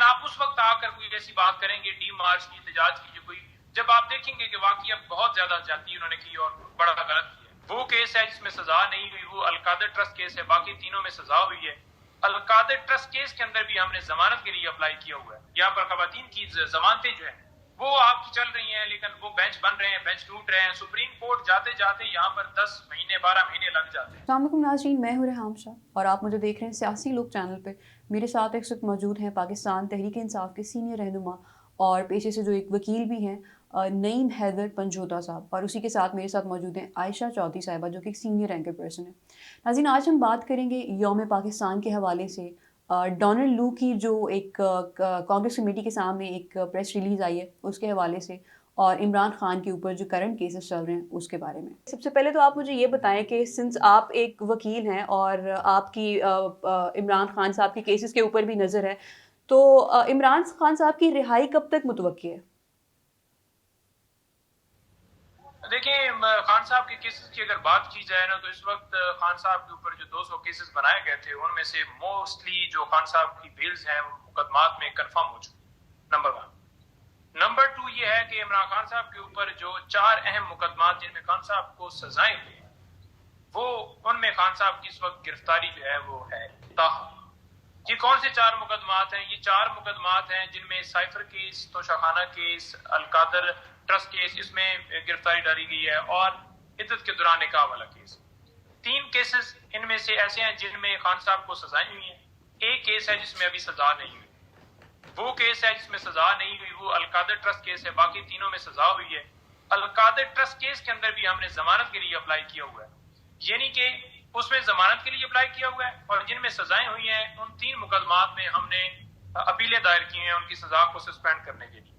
آپ اس وقت آ کر کوئی ایسی بات کریں گے ڈی مارچ کی, احتجاج کی, کوئی جب آپ دیکھیں گے کہ واقعی اب بہت زیادہ زیادتی انہوں نے کی اور بڑا غلط کیا. وہ کیس ہے جس میں سزا نہیں ہوئی, وہ القادر ٹرسٹ کیس ہے, باقی تینوں میں سزا ہوئی ہے. القادر ٹرسٹ کیس کے اندر بھی ہم نے ضمانت کے لیے اپلائی کیا ہوا ہے. یہاں پر خواتین کی ضمانتیں جو ہیں وہ آپ کی چل رہی ہیں, لیکن وہ بینچ بن رہے ہیں, بینچ ٹوٹ رہے ہیں. سپریم کورٹ جاتے جاتے یہاں پر 10 مہینے 12 مہینے لگ جاتے ہیں. السلام علیکم ناظرین, میں ہوں ریحام شاہ اور آپ مجھے دیکھ رہے ہیں سیاسی لوگ چینل پہ. میرے ساتھ ایک وقت موجود ہیں پاکستان تحریک انصاف کے سینئر رہنما اور پیشے سے جو ایک وکیل بھی ہیں, نعیم حیدر پنجوتا صاحب, اور اسی کے ساتھ میرے ساتھ موجود ہیں عائشہ چودھری صاحبہ جو کہ ایک سینئر اینکر پرسن ہے. ناظرین, آج ہم بات کریں گے یوم پاکستان کے حوالے سے. ڈونلڈ لو کی جو ایک کانگریس کمیٹی کے سامنے ایک پریس ریلیز آئی ہے اس کے حوالے سے, اور عمران خان کے اوپر جو کرنٹ کیسز چل رہے ہیں اس کے بارے میں. سب سے پہلے تو آپ مجھے یہ بتائیں کہ سنس آپ ایک وکیل ہیں اور آپ کی عمران خان صاحب کے کیسز کے اوپر بھی نظر ہے, تو عمران خان صاحب کی رہائی کب تک متوقع ہے؟ دیکھیں, خان صاحب کے کیسز کی اگر بات کی جائے نا, تو اس وقت خان صاحب کے اوپر جو 200 کیسز بنائے گئے تھے ان میں سے موسٹلی جو خان صاحب کی بیلز ہیں وہ مقدمات میں کنفرم ہو چکی. نمبر 1. نمبر 2 یہ ہے کہ عمران خان صاحب کے اوپر جو 4 اہم مقدمات جن میں خان صاحب کو سزائیں ہوئی ہیں, وہ ان میں خان صاحب کی اس وقت گرفتاری جو ہے وہ ہے تاہم. یہ کون سے 4 مقدمات ہیں؟ یہ 4 مقدمات ہیں جن میں سائفر کیس, توشاخانہ کیس, القادر ٹرسٹ کیس, اس میں گرفتاری ڈالی گئی ہے, اور عدت کے دوران نکاح والا کیس. 3 کیسز ان میں سے ایسے ہیں جن میں خان صاحب کو سزائیں ہوئی ہیں. ایک کیس ہے جس میں ابھی سزا نہیں ہوئی. وہ کیس ہے جس میں سزا نہیں ہوئی, وہ القادر ٹرسٹ کیس ہے. باقی تینوں میں سزا ہوئی ہے. القادر ٹرسٹ کیس کے اندر بھی ہم نے ضمانت کے لیے اپلائی کیا ہوا ہے, یعنی کہ اس میں ضمانت کے لیے اپلائی کیا ہوا ہے, اور جن میں سزائیں ہوئی ہیں ان 3 مقدمات میں ہم نے اپیلیں دائر کی ہیں ان کی سزا کو سسپینڈ کرنے کے لیے.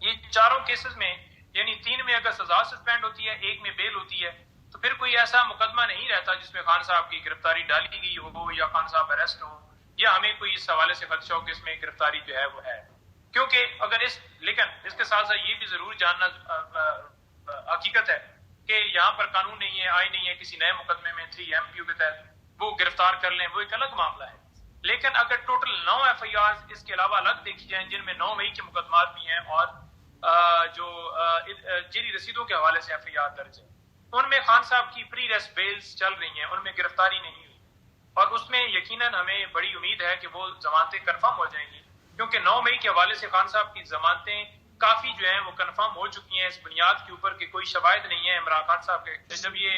یہ چاروں کیسز میں یعنی 3 میں اگر سزا سسپینڈ ہوتی ہے, 1 میں بیل ہوتی ہے, تو پھر کوئی ایسا مقدمہ نہیں رہتا جس میں خان صاحب کی گرفتاری ڈالی گئی ہو یا خان صاحب اریسٹ ہو, یا ہمیں کوئی اس حوالے سے خدشہ ہو کہ اس میں گرفتاری جو ہے وہ ہے. کیونکہ اگر لیکن اس کے ساتھ ساتھ یہ بھی ضرور جاننا حقیقت ہے کہ یہاں پر قانون نہیں ہے, آئین نہیں ہے, کسی نئے مقدمے میں 3MPO کے تحت وہ گرفتار کر لیں, وہ ایک الگ معاملہ ہے. لیکن اگر ٹوٹل 9 FIRs اس کے علاوہ الگ دیکھی جائیں جن میں 9 مئی کے مقدمات بھی ہیں اور جو جیری رسیدوں کے حوالے سے FIR درج ہے, ان میں خان صاحب کی پری ریسٹ بیلز چل رہی ہیں, ان میں گرفتاری نہیں ہوئی, اور اس میں یقیناً ہمیں بڑی امید ہے کہ وہ ضمانتیں کنفرم ہو جائیں گی, کیونکہ 9 مئی کے حوالے سے خان صاحب کی ضمانتیں کافی جو ہیں وہ کنفرم ہو چکی ہیں اس بنیاد کے اوپر کہ کوئی شواہد نہیں ہے عمران خان صاحب کے. جب یہ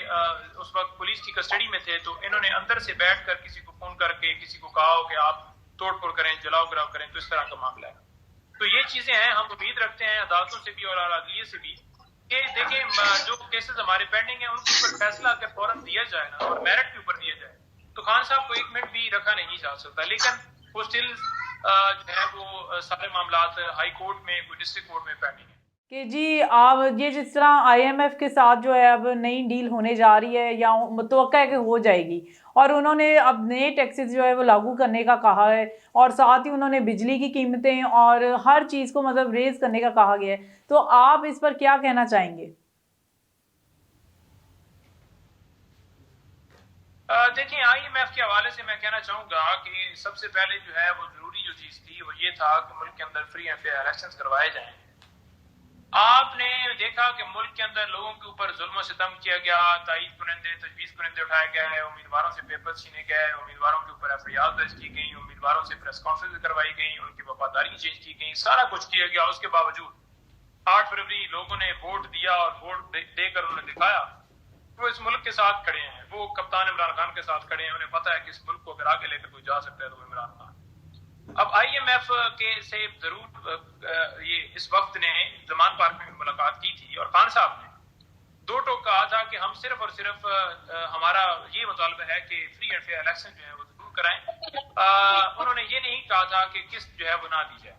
اس وقت پولیس کی کسٹڈی میں تھے تو انہوں نے اندر سے بیٹھ کر کسی کو فون کر کے کسی کو کہا ہو کہ آپ توڑ پھوڑ کریں, جلاؤ گراؤ کریں, تو اس طرح کا معاملہ ہے. تو یہ چیزیں ہیں, ہم امید رکھتے ہیں عدالتوں سے بھی اور عدلیہ سے بھی کہ دیکھیں جو کیسز ہمارے پینڈنگ ہیں ان کے اوپر فیصلہ اگر فوراً دیا جائے نا, اور میرٹ کے اوپر دیا جائے, تو خان صاحب کو 1 منٹ بھی رکھا نہیں جا سکتا. لیکن وہ اسٹل جو ہے وہ سارے معاملات ہائی کورٹ میں, کوئی ڈسٹرکٹ کورٹ میں پینڈنگ ہے. کہ جی آپ یہ جس طرح IMF کے ساتھ جو ہے اب نئی ڈیل ہونے جا رہی ہے یا متوقع ہے کہ ہو جائے گی, اور انہوں نے اب نئے ٹیکسز جو ہے وہ لاگو کرنے کا کہا ہے, اور ساتھ ہی انہوں نے بجلی کی قیمتیں اور ہر چیز کو مطلب ریز کرنے کا کہا گیا ہے, تو آپ اس پر کیا کہنا چاہیں گے؟ دیکھیں, IMF کے حوالے سے میں کہنا چاہوں گا کہ سب سے پہلے جو ہے وہ ضروری جو چیز تھی وہ یہ تھا کہ ملک کے اندر فری اینڈ فیئر الیکشنز کروائے جائیں. آپ نے دیکھا کہ ملک کے اندر لوگوں کے اوپر ظلم و ستم کیا گیا, تائید کنندے, تجویز کنندے اٹھائے گئے, امیدواروں سے پیپر چھینے گئے, امیدواروں کے اوپر FIR درج کی گئی, امیدواروں سے پریس کانفرنس کروائی گئی, ان کی وفاداری چینج کی گئی, سارا کچھ کیا گیا. اس کے باوجود 8 فروری لوگوں نے ووٹ دیا, اور ووٹ دے کر انہوں نے دکھایا وہ اس ملک کے ساتھ کھڑے ہیں, وہ کپتان عمران خان کے ساتھ کھڑے ہیں. انہیں پتہ ہے کہ اس ملک کو اگر آگے لے کر کوئی جا سکتا ہے تو وہ عمران خان. اب IMF کے سے ضرور یہ اس وقت نے زمان پارک میں ملاقات کی تھی, اور خان صاحب نے 2 ٹوک کہا تھا کہ ہم صرف اور صرف ہمارا یہ مطالبہ ہے کہ فری اینڈ فیئر الیکشن جو ہے وہ ضرور کرائیں. انہوں نے یہ نہیں کہا تھا کہ قسط جو ہے وہ نہ دی جائے.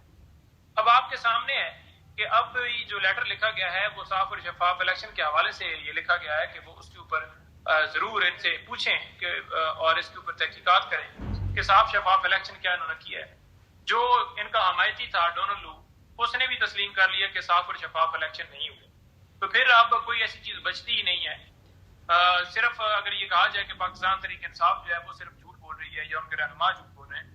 اب آپ کے سامنے ہے کہ اب جو لیٹر لکھا گیا ہے وہ صاف اور شفاف الیکشن کے حوالے سے یہ لکھا گیا ہے کہ وہ اس کے اوپر ضرور ان سے پوچھیں کہ اور اس کے اوپر تحقیقات کریں کہ صاف شفاف الیکشن کیا انہوں نے کیا ہے. جو ان کا حمایتی تھا ڈونلڈ لو, اس نے بھی تسلیم کر لیا کہ صاف اور شفاف الیکشن نہیں ہوئے. تو پھر اب کوئی ایسی چیز بچتی ہی نہیں ہے. صرف اگر یہ کہا جائے کہ پاکستان تحریک انصاف جو ہے وہ صرف جھوٹ بول رہی ہے یا ان کے رہنما جھوٹ بول رہے ہیں,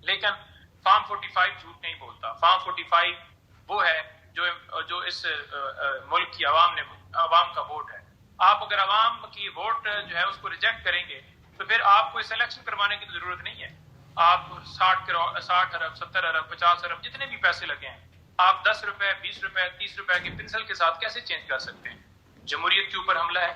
لیکن فارم 45 جھوٹ نہیں بولتا. فارم 45 وہ ہے جو اس ملک کی عوام کا ووٹ ہے. آپ اگر عوام کی ووٹ جو ہے اس کو ریجیکٹ کریں گے تو پھر آپ کو اس الیکشن کروانے کی ضرورت نہیں ہے. آپ 60 ارب 70 ارب 50 ارب جتنے بھی پیسے لگے ہیں آپ 10 روپے 20 روپے 30 روپے کے پنسل کے ساتھ کیسے چینج کر سکتے ہیں؟ جمہوریت کے اوپر حملہ ہے,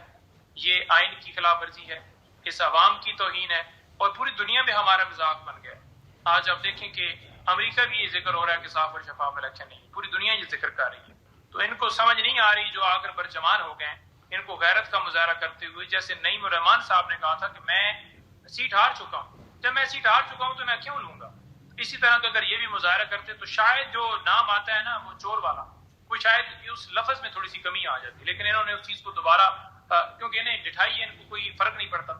یہ آئین کی خلاف ورزی ہے, اس عوام کی توہین ہے, اور پوری دنیا میں ہمارا مذاق بن گیا ہے. آج آپ دیکھیں کہ امریکہ بھی یہ ذکر ہو رہا ہے کہ صاف اور شفاف الیکشن نہیں, پوری دنیا یہ ذکر کر رہی ہے. تو ان کو سمجھ نہیں آ رہی جو آ کر برجمان ہو گئے, ان کو غیرت کا مظاہرہ کرتے ہوئے, جیسے نعیم الرحمان صاحب نے کہا تھا کہ میں سیٹ ہار چکا ہوں, جب میں سیٹ ہار چکا ہوں تو میں کیوں لوں گا. اسی طرح کا اگر یہ بھی مظاہرہ کرتے تو شاید جو نام آتا ہے نا وہ چور والا, وہ شاید اس لفظ میں تھوڑی سی کمی آ جاتی, لیکن انہوں نے اس چیز کو دوبارہ کیونکہ انہیں ڈٹھائی ہے, ان کو کوئی فرق نہیں پڑتا.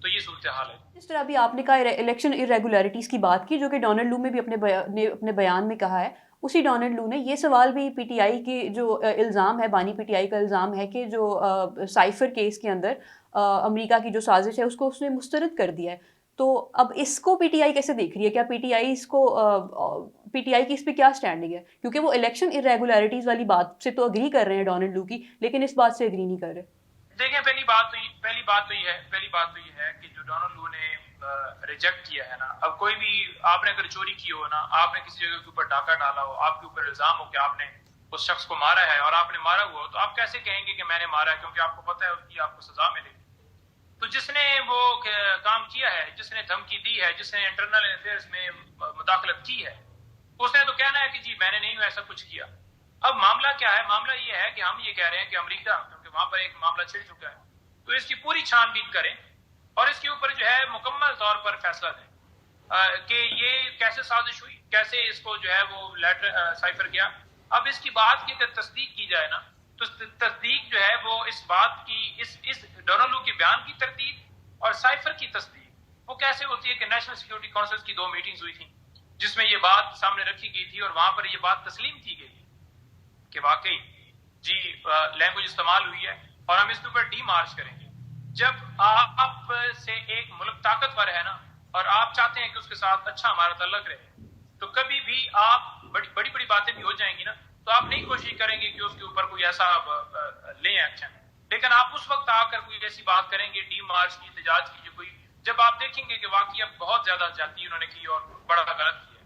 تو یہ صورتحال ہے. جس طرح ابھی آپ نے کہا الیکشن ارریگولیرٹیز کی بات کی, جو کہ ڈونلڈ لو نے بھی اپنے بیان میں کہا ہے, اسی ڈونلڈ لو نے یہ سوال بھی پی ٹی آئی کے جو الزام ہے, بانی پی ٹی آئی کا الزام ہے کہ جو سائفر کیس کے اندر امریکہ کی جو سازش ہے اس کو اس نے مسترد کر دیا ہے. تو اب اس کو پی ٹی آئی کیسے دیکھ رہی ہے؟ کیا پی ٹی آئی کی اس پہ کیا اسٹینڈنگ ہے؟ کیونکہ وہ الیکشن ارریگولیرٹیز والی بات سے تو اگری کر رہے ہیں ڈونلڈ لو کی, لیکن اس بات سے اگری نہیں کر رہے. دیکھیں پہلی بات تو یہ ہے کہ جو ڈونلڈ لو نے ریجیکٹ کیا ہے نا, اب کوئی بھی آپ نے اگر چوری کی ہو نا, آپ نے کسی جگہ کے اوپر ڈاکہ ڈالا ہو, آپ کے اوپر الزام ہو کہ آپ نے اس شخص کو مارا ہے اور آپ نے مارا ہوا ہو, تو آپ کیسے کہیں گے کہ میں نے مارا ہے, کیونکہ آپ کو پتہ ہے اس کی آپ کو سزا ملے گی. تو جس نے وہ کام کیا ہے, جس نے دھمکی دی ہے, جس نے انٹرنل افیئرز میں مداخلت کی ہے, اس نے تو کہنا ہے کہ جی میں نے نہیں ایسا کچھ کیا. اب معاملہ کیا ہے؟ معاملہ یہ ہے کہ ہم یہ کہہ رہے ہیں کہ امریکہ, کیونکہ وہاں پر ایک معاملہ چھڑ چکا ہے, تو اس کی پوری چھان بین کریں اور اس کے اوپر جو ہے مکمل طور پر فیصلہ دیں کہ یہ کیسے سازش ہوئی, کیسے اس کو جو ہے وہ لیٹر سائفر کیا. اب اس کی بات کی اگر تصدیق کی جائے نا, تو تصدیق جو ہے وہ اس بات کی اس ڈونلڈ لو کے بیان کی تردید اور سائفر کی تصدیق وہ کیسے ہوتی ہے کہ نیشنل سیکورٹی کونسل کی 2 میٹنگز ہوئی تھیں جس میں یہ بات سامنے رکھی گئی تھی اور وہاں پر یہ بات تسلیم کی گئی کہ واقعی جی لینگویج استعمال ہوئی ہے اور ہم اس کے اوپر ڈی مارچ کریں گے. جب آپ سے ایک ملک طاقتور ہے نا اور آپ چاہتے ہیں کہ اس کے ساتھ اچھا ہمارا تعلق رہے, تو کبھی بھی آپ بڑی باتیں بھی ہو جائیں گی نا, تو آپ نہیں کوشش کریں گے کہ اس کے اوپر کوئی ایسا لیں ایکشن, لیکن آپ اس وقت آ کر کوئی ایسی بات کریں گے ڈی مارچ کی, احتجاج کی, جو کوئی جب آپ دیکھیں گے کہ واقعی اب بہت زیادہ زیادتی انہوں نے کی اور بڑا غلط کیا,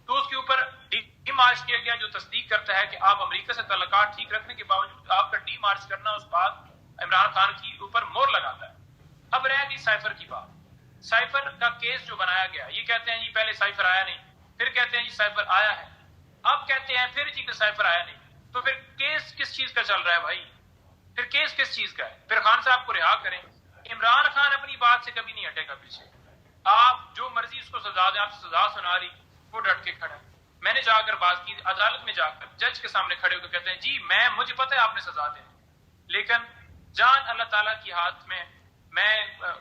تو اس کے اوپر ڈی مارچ کیا گیا, جو تصدیق کرتا ہے کہ آپ امریکہ سے تعلقات ٹھیک رکھنے کے باوجود آپ کا ڈی مارچ کرنا اس بات عمران خان کی اوپر مور لگاتا ہے. اب رہ گئی سائفر کی بات. سائفر کا کیس جو بنایا گیا, یہ کہتے ہیں جی پہلے سائفر آیا نہیں, پھر کہتے ہیں جی سائفر آیا ہے, اب کہتے ہیں پھر جی کہ سائفر آیا نہیں, تو پھر کیس کس چیز کا چل رہا ہے بھائی؟ پھر کیس کس چیز کا ہے؟ پھر خان صاحب کو رہا کریں. عمران خان اپنی بات سے کبھی نہیں ہٹے گا پیچھے, آپ جو مرضی اس کو سزا دیں, آپ سے سزا سنا رہی وہ ڈٹ کے کھڑا ہے. میں نے جا کر بات کی عدالت میں, جا کر جج کے سامنے کھڑے ہو کے کہتے ہیں جی مجھے پتہ ہے آپ نے سزا دینی, لیکن جان اللہ تعالیٰ کی ہاتھ میں, میں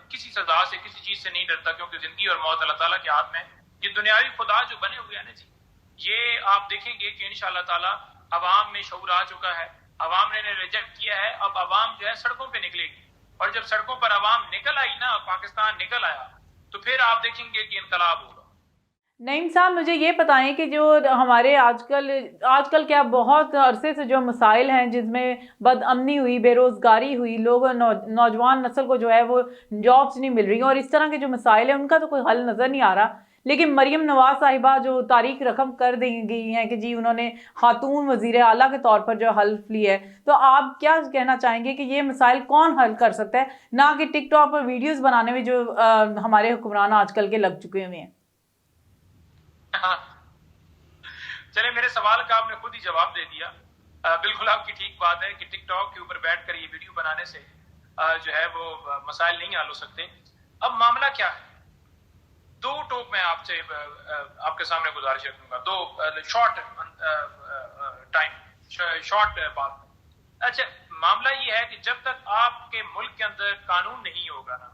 کسی سزا سے کسی چیز سے نہیں ڈرتا, کیونکہ زندگی اور موت اللہ تعالیٰ کے ہاتھ میں. یہ دنیاوی خدا جو بنے ہوئے ہیں نا جی, یہ آپ دیکھیں گے کہ انشاءاللہ تعالیٰ عوام میں شعور آ چکا ہے, عوام نے ریجیکٹ کیا ہے. اب عوام جو ہے سڑکوں پہ نکلے گی, اور جب سڑکوں پر عوام نکل آئی نا, پاکستان نکل آیا, تو پھر آپ دیکھیں گے کہ انقلاب ہوگا. نعیم صاحب مجھے یہ بتائیں کہ جو ہمارے آج کل کیا بہت عرصے سے جو مسائل ہیں جس میں بد امنی ہوئی, بے روزگاری ہوئی, لوگ نوجوان نسل کو جو ہے وہ جابس نہیں مل رہی, اور اس طرح کے جو مسائل ہیں ان کا تو کوئی حل نظر نہیں آ رہا. لیکن مریم نواز صاحبہ جو تاریخ رقم کر دی گئی ہیں کہ جی انہوں نے خاتون وزیر اعلیٰ کے طور پر جو حلف لی ہے, تو آپ کیا کہنا چاہیں گے کہ یہ مسائل کون حل کر سکتا ہے, نہ کہ ٹک ٹاک پر ویڈیوز بنانے میں جو ہمارے حکمران آج کل کے لگ چکے ہوئے ہیں؟ چلے میرے سوال کا آپ نے خود ہی جواب دے دیا. بالکل آپ کی ٹھیک بات ہے کہ ٹک ٹاک کے اوپر بیٹھ کر یہ ویڈیو بنانے سے جو ہے وہ مسائل نہیں حل ہو سکتے. اب معاملہ کیا ہے؟ 2 ٹوک میں آپ سے آپ کے سامنے گزارش رکھوں گا, 2 شارٹ بات. اچھا, معاملہ یہ ہے کہ جب تک آپ کے ملک کے اندر قانون نہیں ہوگا نا,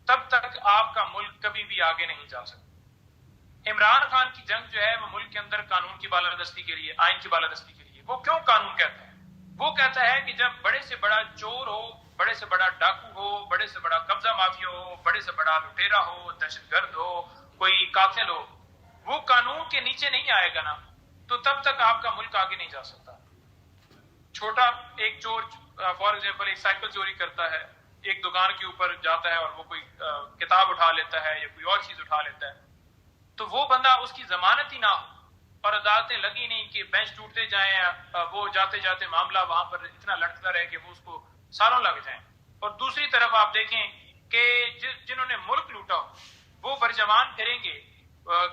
تب تک آپ کا ملک کبھی بھی آگے نہیں جا سکتا. عمران خان کی جنگ جو ہے وہ ملک کے اندر قانون کی بالادستی کے لیے, آئین کی بالادستی کے لیے. وہ کیوں قانون کہتا ہے؟ وہ کہتا ہے کہ جب بڑے سے بڑا چور ہو, بڑے سے بڑا ڈاکو ہو, بڑے سے بڑا قبضہ مافیا ہو, بڑے سے بڑا لٹیرا ہو, دہشت گرد ہو, کوئی قاتل ہو, وہ قانون کے نیچے نہیں آئے گا نا تو تب تک آپ کا ملک آگے نہیں جا سکتا. چھوٹا ایک چور فار ایگزامپل ایک سائیکل چوری کرتا ہے, ایک دکان کے اوپر جاتا ہے اور وہ کوئی کتاب اٹھا لیتا ہے یا کوئی اور چیز اٹھا لیتا ہے, تو وہ بندہ اس کی ضمانت ہی نہ ہو اور عدالتیں لگی نہیں کہ بینچ ٹوٹتے جائیں, وہ جاتے جاتے معاملہ وہاں پر اتنا لٹکتا رہے کہ وہ اس کو سالوں لگ جائیں. اور دوسری طرف آپ دیکھیں کہ جنہوں نے ملک لوٹا ہو وہ برجمان پھریں گے,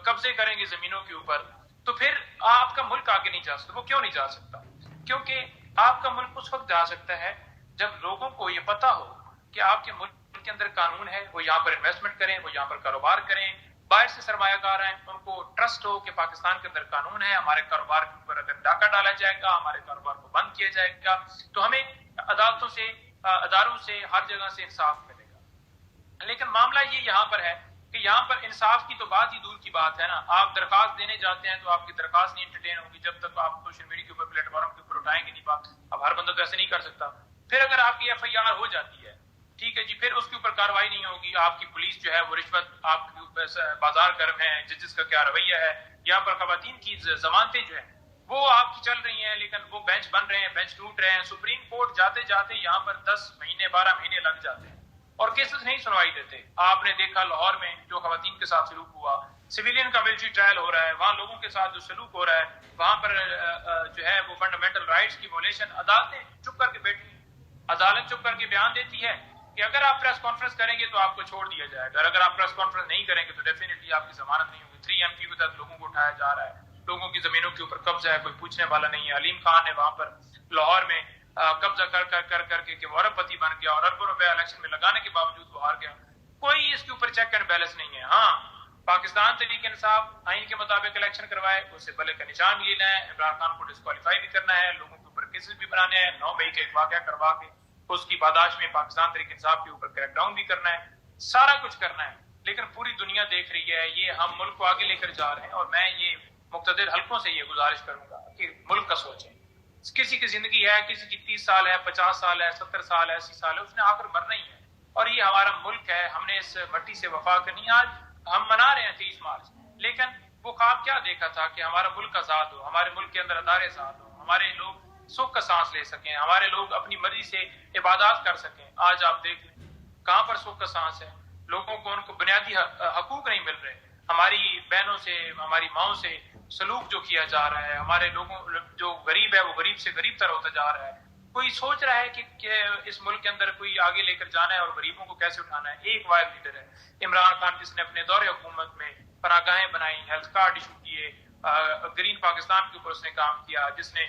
قبضے کریں گے زمینوں کے اوپر, تو پھر آپ کا ملک آگے نہیں جا سکتا. وہ کیوں نہیں جا سکتا؟ کیونکہ آپ کا ملک اس وقت جا سکتا ہے جب لوگوں کو یہ پتا ہو کہ آپ کے ملک کے اندر قانون ہے, وہ یہاں پر انویسٹمنٹ کریں, وہ یہاں پر کاروبار کریں, باہر سے سرمایہ کار ہیں ان کو ٹرسٹ ہو کہ پاکستان کے اندر قانون ہے, ہمارے کاروبار کے اوپر اگر ڈاکہ ڈالا جائے گا, ہمارے کاروبار کو بند کیا جائے گا, تو ہمیں عدالتوں سے, اداروں سے, ہر جگہ سے انصاف ملے گا. لیکن معاملہ یہ یہاں پر ہے کہ یہاں پر انصاف کی تو بات ہی دور کی بات ہے نا. آپ درخواست دینے جاتے ہیں تو آپ کی درخواست نہیں انٹرٹین ہوگی جب تک آپ سوشل میڈیا کے اوپر, پلیٹ فارم کے اوپر اٹھائیں گے نہیں بات. اب ہر بندہ تو ایسے نہیں کر سکتا. پھر اگر آپ کی FIR ہو جاتی ہے, ٹھیک ہے جی, پھر اس کے اوپر کاروائی نہیں ہوگی. آپ کی پولیس جو ہے وہ رشوت, آپ کے اوپر بازار گرم ہے, ججز کا کیا رویہ ہے. یہاں پر خواتین کی ضمانتیں جو ہیں وہ آپ کی چل رہی ہیں, لیکن وہ بینچ بن رہے ہیں, بینچ ٹوٹ رہے ہیں. سپریم کورٹ جاتے جاتے یہاں پر 10 مہینے 12 مہینے لگ جاتے ہیں اور کیسز نہیں سنوائی دیتے. آپ نے دیکھا لاہور میں جو خواتین کے ساتھ سلوک ہوا, سویلین کا ملٹری ٹرائل ہو رہا ہے, وہاں لوگوں کے ساتھ جو سلوک ہو رہا ہے, وہاں پر جو ہے وہ فنڈامنٹل رائٹس کی ویولیشن. عدالتیں چپ کر کے بیٹھی, عدالت چپ کر کے بیان دیتی ہے کہ اگر آپ پریس کانفرنس کریں گے تو آپ کو چھوڑ دیا جائے گا, اگر آپ پریس کانفرنس نہیں کریں گے تو ڈیفینیٹلی آپ کی ضمانت نہیں ہوگی. 3 MP کے تحت لوگوں کو اٹھایا جا رہا ہے, لوگوں کی زمینوں کے اوپر قبضہ ہے, کوئی پوچھنے والا نہیں ہے. علیم خان نے وہاں پر لاہور میں قبضہ کر کے کہ وہ ارب پتی بن گیا اور اربوں روپے الیکشن میں لگانے کے باوجود وہ ہار گیا. کوئی اس کے اوپر چیک اینڈ بیلنس نہیں ہے. ہاں, پاکستان تحریک انصاف آئین کے مطابق الیکشن کروائے, اس سے بلے کا نشان بھی لینا ہے, عمران خان کو ڈسکوالیفائی بھی کرنا ہے, لوگوں کے اوپر کیسز بھی بنانے ہیں, 9 مئی کا ایک واقعہ کروا کے اس کی پاداش میں پاکستان تحریک انصاف کے اوپر کریک ڈاؤن بھی کرنا ہے, سارا کچھ کرنا ہے. لیکن پوری دنیا دیکھ رہی ہے, یہ ہم ملک کو آگے لے کر جا رہے ہیں. اور میں یہ مقتدر حلقوں سے یہ گزارش کروں گا کہ ملک کا سوچیں. کسی کی زندگی ہے, کسی کی 30 سال ہے, 50 سال ہے, 70 سال ہے, 80 سال ہے, اس نے آ کر مرنا ہی ہے. اور یہ ہمارا ملک ہے, ہم نے اس مٹی سے وفا کرنی ہے. آج ہم منا رہے ہیں 30 مارچ, لیکن وہ خواب کیا دیکھا تھا کہ ہمارا ملک آزاد ہو, ہمارے ملک کے اندر ادارے آزاد ہوں, ہمارے لوگ سکھ کا سانس لے سکیں, ہمارے لوگ اپنی مرضی سے عبادات کر سکیں. آج آپ دیکھ لیں کہاں پر سکھ کا سانس ہے. لوگوں کو ان کو بنیادی حقوق نہیں مل رہے. ہماری بہنوں سے, ہماری ماؤں سے سلوک جو کیا جا رہا ہے, ہمارے لوگوں جو غریب ہے وہ غریب سے غریب تر ہوتا جا رہا ہے. کوئی سوچ رہا ہے کہ اس ملک کے اندر کوئی آگے لے کر جانا ہے اور غریبوں کو کیسے اٹھانا ہے. ایک واحد لیڈر ہے عمران خان, جس نے اپنے دور حکومت میں پناہگاہیں بنائی, ہیلتھ کارڈ ایشو کیے, گرین پاکستان کے اوپر اس نے کام کیا, جس نے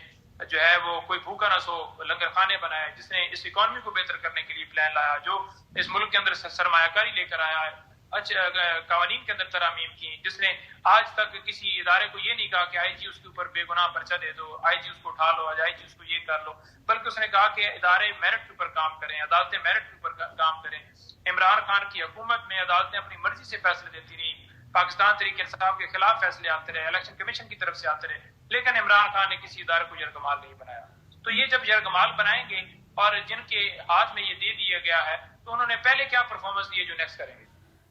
جو ہے وہ کوئی بھوکا نہ سو لنگر خانے بنائے, جس نے اس اکانومی کو بہتر کرنے کے لیے پلان لایا, جو اس ملک کے اندر سرمایہ کاری لے کر آیا ہے, قوانین کے اندر ترامیم کی, جس نے آج تک کسی ادارے کو یہ نہیں کہا کہ IG اس کے اوپر بے گناہ پرچہ دے دو, IG اس کو اٹھا لو, IG اس کو یہ کر لو, بلکہ اس نے کہا کہ ادارے میرٹ کے اوپر کام کریں, عدالتیں میرٹ کے اوپر کام کریں. عمران خان کی حکومت میں عدالتیں اپنی مرضی سے فیصلے دیتی رہی, پاکستان تحریک انصاف کے خلاف فیصلے آتے رہے, الیکشن کمیشن کی طرف سے آتے رہے, لیکن عمران خان نے کسی ادارے کو یرغمال نہیں بنایا. تو یہ جب یرغمال بنائیں گے اور جن کے ہاتھ میں یہ دے دیا گیا ہے تو انہوں نے پہلے کیا پرفارمنس دی ہے جو نیکسٹ کریں گے.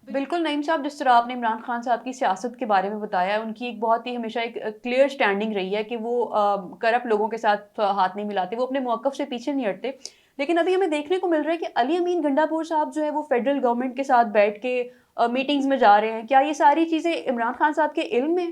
بالکل نعیم صاحب, جس طرح آپ نے عمران خان صاحب کی سیاست کے بارے میں بتایا, ان کی ایک بہت ہی ہمیشہ ایک کلیئر سٹینڈنگ رہی ہے کہ وہ کرپٹ لوگوں کے ساتھ ہاتھ نہیں ملاتے, وہ اپنے موقف سے پیچھے نہیں ہٹتے. لیکن ابھی ہمیں دیکھنے کو مل رہا ہے کہ علی امین گنڈا پور صاحب جو ہے وہ فیڈرل گورنمنٹ کے ساتھ بیٹھ کے میٹنگز میں جا رہے ہیں. کیا یہ ساری چیزیں عمران خان صاحب کے علم میں؟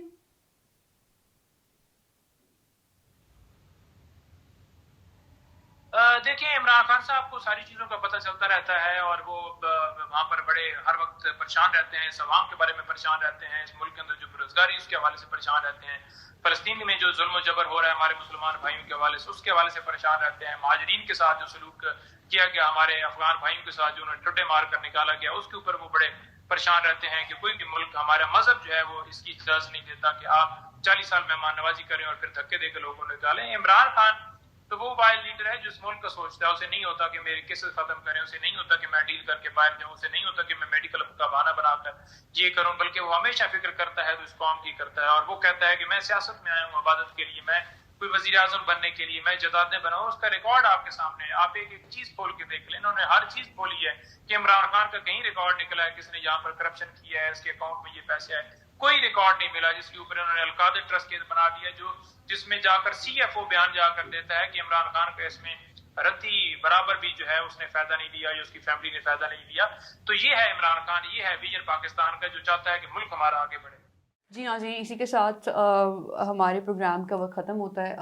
دیکھیں, عمران خان صاحب کو ساری چیزوں کا پتہ چلتا رہتا ہے اور وہ وہاں پر بڑے ہر وقت پریشان رہتے ہیں, اس عوام کے بارے میں پریشان رہتے ہیں, اس ملک کے اندر جو بے روزگاری اس کے حوالے سے پریشان رہتے ہیں, فلسطین میں جو ظلم و جبر ہو رہا ہے ہمارے مسلمان بھائیوں کے حوالے سے اس کے حوالے سے پریشان رہتے ہیں, مہاجرین کے ساتھ جو سلوک کیا گیا ہمارے افغان بھائیوں کے ساتھ جو انہیں ٹوٹے مار کر نکالا گیا اس کے اوپر وہ بڑے پریشان رہتے ہیں کہ کوئی بھی ملک, ہمارا مذہب جو ہے وہ اس کی اجازت نہیں دیتا کہ آپ 40 سال مہمان نوازی کریں اور پھر دھکے دے کے لوگوں کو نکالیں. عمران خان تو وہ وائل لیڈر ہے جو اس ملک کا سوچتا ہے, اسے نہیں ہوتا کہ میرے کیسز ختم کریں, اسے نہیں ہوتا کہ میں ڈیل کر کے باہر جاؤں, اسے نہیں ہوتا کہ میں میڈیکل کا بہانہ بنا کر یہ کروں, بلکہ وہ ہمیشہ فکر کرتا ہے تو اس قوم کی کرتا ہے. اور وہ کہتا ہے کہ میں سیاست میں آیا ہوں عبادت کے لیے, میں کوئی وزیر اعظم بننے کے لیے, میں جدادیں بناؤں. اس کا ریکارڈ آپ کے سامنے ہے, آپ ایک ایک چیز کھول کے دیکھ لیں. انہوں نے ہر چیز کھولی ہے کہ عمران خان کا کہیں ریکارڈ نکلا ہے کس نے یہاں پر کرپشن کیا ہے, اس کے اکاؤنٹ میں یہ پیسے آئے. کوئی ریکارڈ نہیں ملا جس کے اوپر انہوں نے القادر ٹرسٹ کیس بنا دیا جس میں جا کر سی ایف او بیان جا کر دیتا ہے کہ عمران خان کو اس میں رتی برابر بھی جو ہے اس نے فائدہ نہیں لیا یا اس کی فیملی نے فائدہ نہیں لیا. تو یہ ہے عمران خان, یہ ہے ویژن پاکستان کا جو چاہتا ہے کہ ملک ہمارا آگے بڑھے. جی ہاں جی, اسی کے ساتھ ہمارے پروگرام کا وقت ختم ہوتا ہے.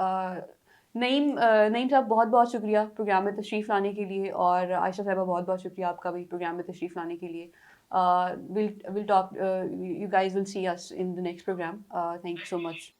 نعیم صاحب بہت بہت شکریہ پروگرام میں تشریف لانے کے لیے, اور عائشہ صاحبہ بہت بہت شکریہ آپ کا بھی پروگرام میں تشریف لانے کے لیے. we'll talk, you guys will see us in the next program. Thank you so much.